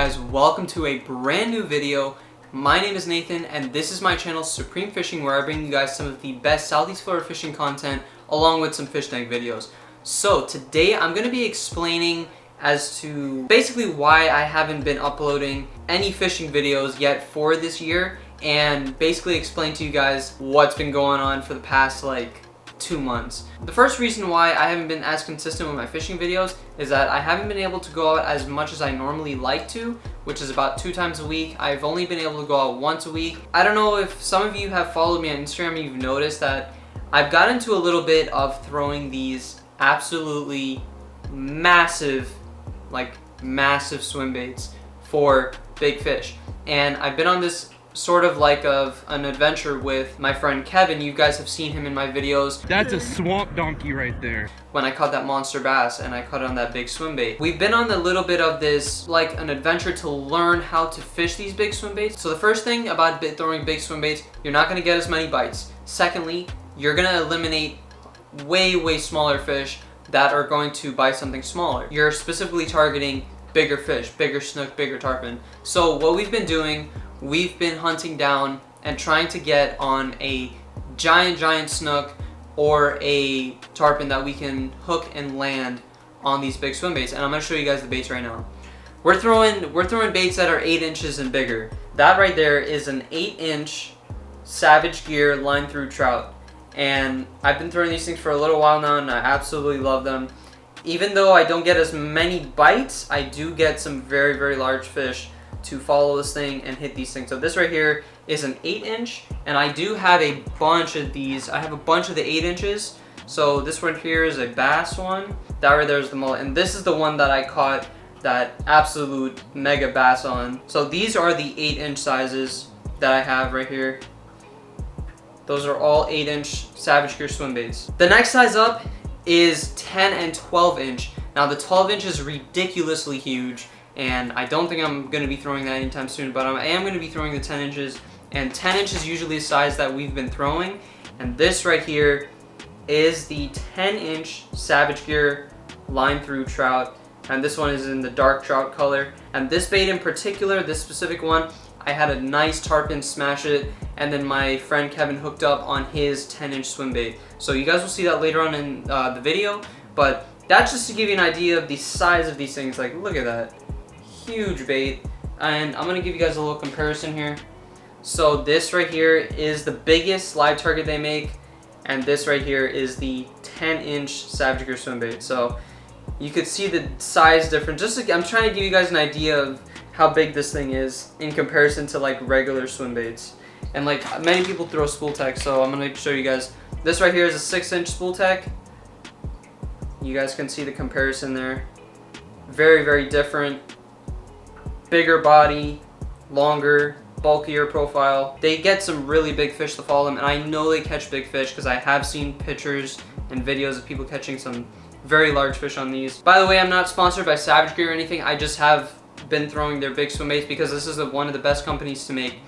guys, welcome to a brand new video. My name is Nathan and this is my channel Supreme Fishing, where I bring you guys some of the best Southeast Florida fishing content along with some fish tank videos. So today I'm going to be explaining as to basically why I haven't been uploading any fishing videos yet for this year, and basically explain to you guys what's been going on for the past 2 months. The first reason why I haven't been as consistent with my fishing videos is that I haven't been able to go out as much as I normally like to, which is about 2 times a week. I've only been able to go out once a week. I don't know if some of you have followed me on Instagram and you've noticed that I've gotten into a little bit of throwing these absolutely massive, massive swim baits for big fish. And I've been on this sort of of an adventure with my friend Kevin. You guys have seen him in my videos. That's a swamp donkey right there. When I caught that monster bass and I caught it on that big swim bait. We've been on a little bit of this, an adventure to learn how to fish these big swim baits. So the first thing about throwing big swim baits, you're not gonna get as many bites. Secondly, you're gonna eliminate way smaller fish that are going to bite something smaller. You're specifically targeting bigger fish, bigger snook, bigger tarpon. So what we've been doing, we've been hunting down and trying to get on a giant snook or a tarpon that we can hook and land on these big swim baits. And I'm gonna show you guys the baits right now. We're throwing baits that are 8 inches and bigger. That right there is an 8-inch Savage Gear line through trout. And I've been throwing these things for a little while now and I absolutely love them. Even though I don't get as many bites, I do get some very large fish to follow this thing and hit these things. So this right here is an 8-inch, and I do have a bunch of these. I have a bunch of the 8 inches. So this one here is a bass one. That right there is the mullet, and this is the one that I caught that absolute mega bass on. So these are the 8-inch sizes that I have right here. Those are all 8-inch Savage Gear swim baits. The next size up is 10 and 12-inch. Now the 12-inch is ridiculously huge, and I don't think I'm going to be throwing that anytime soon, but I am going to be throwing the 10 inches, and 10 inches is usually the size that we've been throwing. And this right here is the 10-inch Savage Gear line through trout, and this one is in the dark trout color. And this bait in particular, this specific one, I had a nice tarpon smash it, and then my friend Kevin hooked up on his 10-inch swim bait. So you guys will see that later on in the video, but that's just to give you an idea of the size of these things. Look at that. Huge bait. And I'm gonna give you guys a little comparison here. So this right here is the biggest live target they make, and this right here is the 10-inch Savage Gear swim bait. So you could see the size difference. I'm trying to give you guys an idea of how big this thing is in comparison to regular swim baits. And many people throw spool tech, so I'm gonna show you guys. This right here is a 6-inch spool tech. You guys can see the comparison there. Very different. Bigger body, longer, bulkier profile. They get some really big fish to follow them, and I know they catch big fish because I have seen pictures and videos of people catching some very large fish on these. By the way, I'm not sponsored by Savage Gear or anything. I just have been throwing their big swim baits because this is one of the best companies to make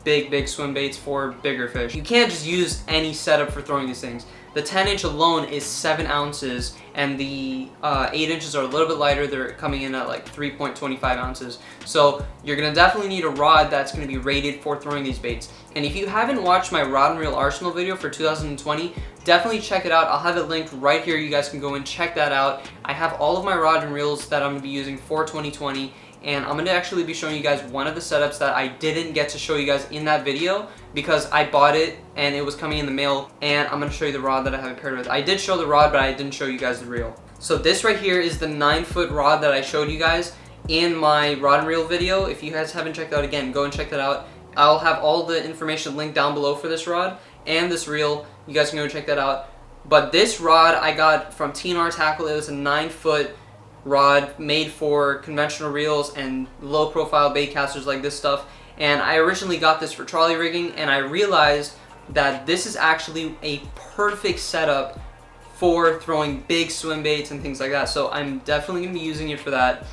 big swim baits for bigger fish. You can't just use any setup for throwing these things. The 10-inch alone is 7 ounces, and the 8 inches are a little bit lighter. They're coming in at 3.25 ounces. So you're gonna definitely need a rod that's gonna be rated for throwing these baits. And if you haven't watched my rod and reel arsenal video for 2020, definitely check it out. I'll have it linked right here. You guys can go and check that out. I have all of my rod and reels that I'm gonna be using for 2020. And I'm going to actually be showing you guys one of the setups that I didn't get to show you guys in that video because I bought it and it was coming in the mail, and I'm going to show you the rod that I have it paired with. I did show the rod, but I didn't show you guys the reel. So this right here is the 9-foot rod that I showed you guys in my rod and reel video. If you guys haven't checked it out, again, go and check that out. I'll have all the information linked down below for this rod and this reel. You guys can go and check that out. But this rod I got from TNR Tackle. It was a 9-foot rod made for conventional reels and low profile bait casters like this stuff. And I originally got this for trolley rigging, and I realized that this is actually a perfect setup for throwing big swim baits and things like that. So I'm definitely gonna be using it for that.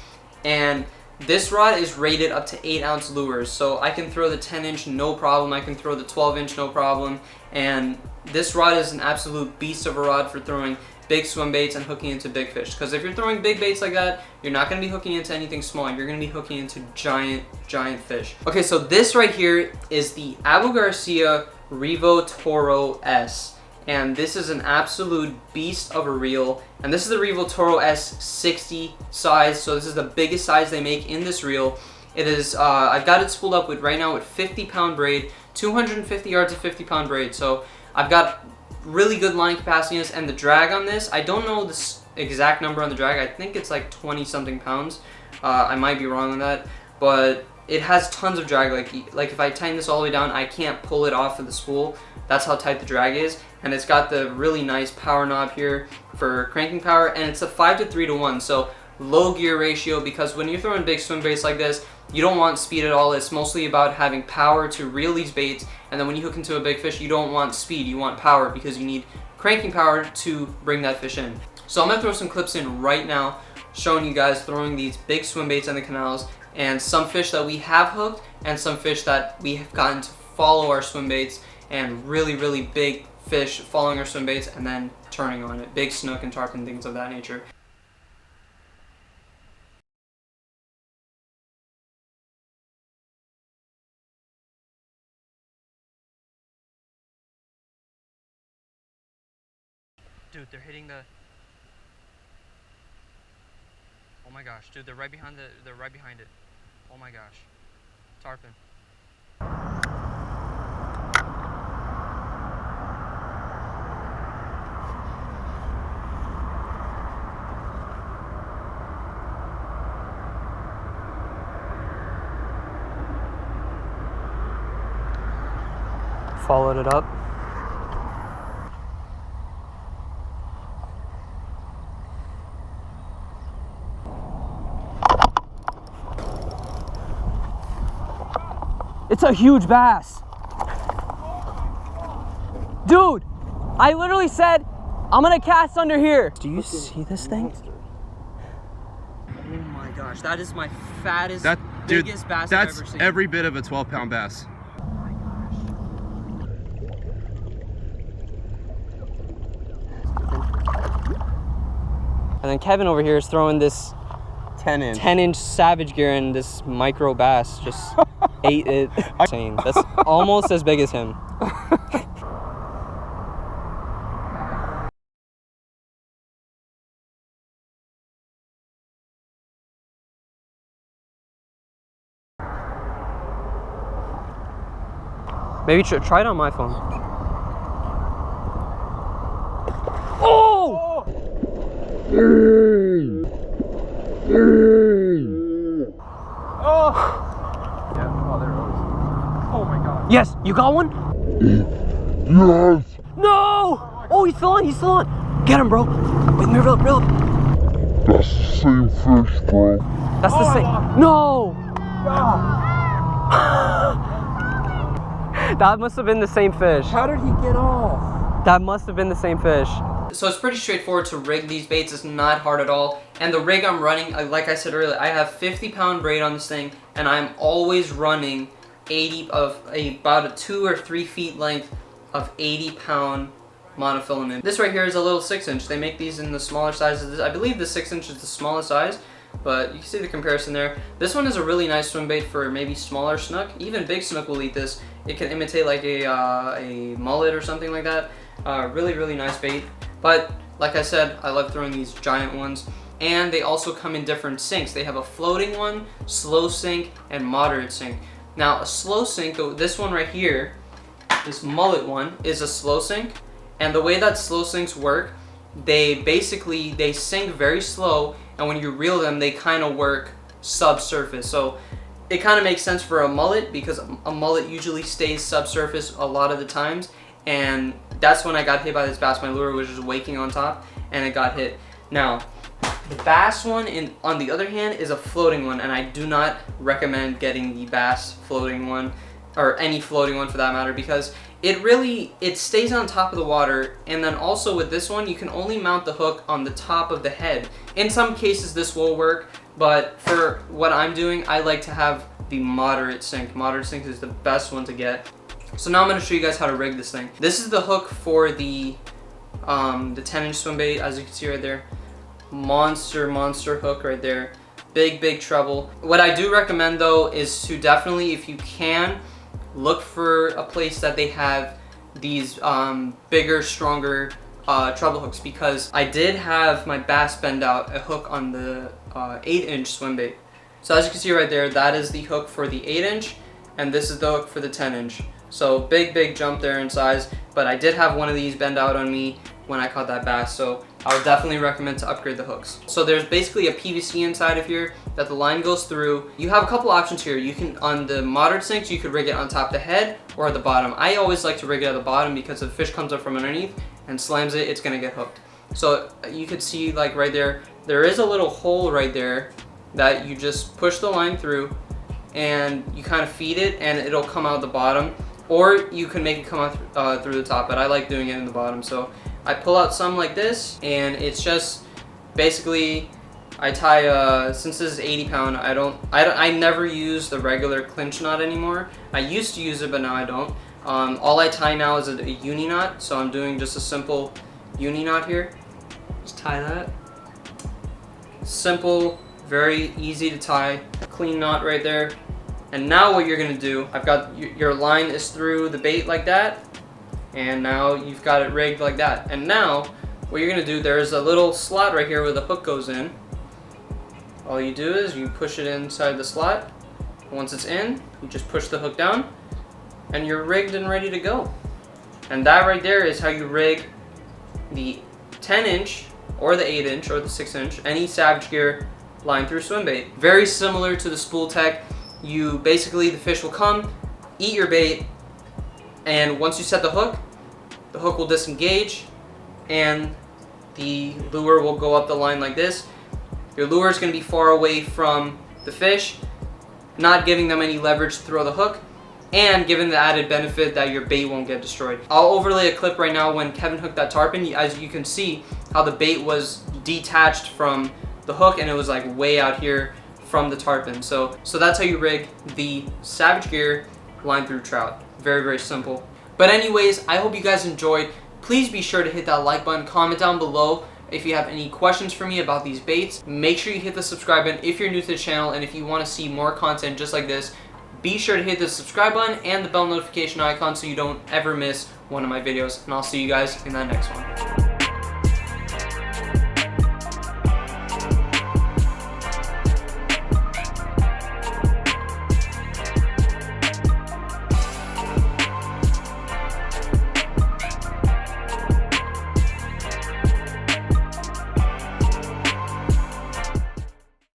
And this rod is rated up to 8-ounce lures, so I can throw the 10-inch no problem. I can throw the 12-inch no problem. And this rod is an absolute beast of a rod for throwing big swim baits and hooking into big fish. Because if you're throwing big baits like that, you're not going to be hooking into anything small. You're going to be hooking into giant fish. Okay, so this right here is the Abu Garcia Revo Toro S. And this is an absolute beast of a reel. And this is the Revo Toro S60 size. So this is the biggest size they make in this reel. It is, I've got it spooled up with right now with 50-pound braid, 250 yards of 50-pound braid. So I've got really good line capacity on this, and the drag on this, I don't know this exact number on the drag. I think it's like 20-something pounds. I might be wrong on that, but it has tons of drag. Like if I tighten this all the way down, I can't pull it off of the spool. That's how tight the drag is. And it's got the really nice power knob here for cranking power, and it's a 5-to-3-to-1, so low gear ratio, because when you're throwing big swim baits like this, you don't want speed at all. It's mostly about having power to reel these baits, and then when you hook into a big fish, you don't want speed, you want power, because you need cranking power to bring that fish in. So I'm gonna throw some clips in right now showing you guys throwing these big swim baits in the canals, and some fish that we have hooked and some fish that we have gotten to follow our swim baits, and really big fish following our swim baits and then turning on it. Big snook and tarpon, things of that nature. Dude, they're hitting the... Oh my gosh, dude, they're right behind it. Oh my gosh. Tarpon. Followed it up. It's a huge bass. Dude, I literally said, I'm gonna cast under here. Do you see this thing? Oh my gosh, that is my fattest, biggest bass I've ever seen. That's every bit of a 12-pound bass. And then Kevin over here is throwing this 10-inch Savage gear, and this micro bass just ate it. That's almost as big as him. Maybe try it on my phone. Oh! Oh! Yeah, oh, there it was. Oh my god. Yes, you got one? Yes! No! Oh, he's still on, Get him, bro. Wait, reel up. That's the same fish, bro. That's the same. No! That must have been the same fish. How did he get off? That must have been the same fish. So it's pretty straightforward to rig these baits. It's not hard at all. And the rig I'm running, like I said earlier, I have 50-pound braid on this thing, and I'm always running about a 2 or 3 feet length of 80-pound monofilament. This right here is a little 6-inch. They make these in the smaller sizes. I believe the 6-inch is the smallest size, but you can see the comparison there. This one is a really nice swim bait for maybe smaller snook. Even big snook will eat this. It can imitate like a mullet or something like that. Really nice bait. But like I said, I love throwing these giant ones. And they also come in different sinks. They have a floating one, slow sink, and moderate sink. Now a slow sink, this one right here, this mullet one, is a slow sink. And the way that slow sinks work, they sink very slow, and when you reel them, they kind of work subsurface. So it kind of makes sense for a mullet, because a mullet usually stays subsurface a lot of the times. And that's when I got hit by this bass. My lure was just waking on top, and it got hit. Now, the bass one, on the other hand, is a floating one, and I do not recommend getting the bass floating one, or any floating one for that matter, because it stays on top of the water. And then also with this one, you can only mount the hook on the top of the head. In some cases this will work, but for what I'm doing, I like to have the moderate sink. Moderate sink is the best one to get. So now I'm going to show you guys how to rig this thing. This is the hook for the The 10-inch swim bait, as you can see right there. Monster hook right there. Big trouble. What I do recommend though is to definitely, if you can, look for a place that they have these bigger, stronger treble hooks, because I did have my bass bend out a hook on the 8-inch swim bait. So as you can see right there, that is the hook for the 8-inch, and this is the hook for the 10-inch. So big jump there in size, but I did have one of these bend out on me when I caught that bass, so I would definitely recommend to upgrade the hooks. So there's basically a PVC inside of here that the line goes through. You have a couple options here. You can, on the moderate sinks, you could rig it on top of the head or at the bottom. I always like to rig it at the bottom because if the fish comes up from underneath and slams it, it's gonna get hooked. So you could see like right there, there is a little hole right there that you just push the line through and you kind of feed it and it'll come out the bottom, or you can make it come out through the top, but I like doing it in the bottom. So I pull out some like this, and it's just basically I tie since this is 80 pound, I never use the regular clinch knot anymore. I used to use it, but now I don't. All I tie now is a uni knot, so I'm doing just a simple uni knot here. Just tie that. Simple, very easy to tie, clean knot right there. And now what you're gonna do, I've got your line is through the bait like that, and now you've got it rigged like that. And now what you're gonna do, there's a little slot right here where the hook goes in. All you do is you push it inside the slot. Once it's in, you just push the hook down and you're rigged and ready to go. And that right there is how you rig the 10-inch or the 8-inch or the 6-inch, any Savage Gear line through swim bait. Very similar to the spool tech. You basically, the fish will come, eat your bait, and once you set the hook will disengage and the lure will go up the line like this. Your lure is going to be far away from the fish, not giving them any leverage to throw the hook, and giving the added benefit that your bait won't get destroyed. I'll overlay a clip right now when Kevin hooked that tarpon. As you can see how the bait was detached from the hook and it was like way out here from the tarpon. So that's how you rig the Savage Gear line through trout. Very simple. But anyways, I hope you guys enjoyed. Please be sure to hit that like button, comment down below if you have any questions for me about these baits. Make sure you hit the subscribe button if you're new to the channel, and if you want to see more content just like this, be sure to hit the subscribe button and the bell notification icon so you don't ever miss one of my videos. And I'll see you guys in that next one.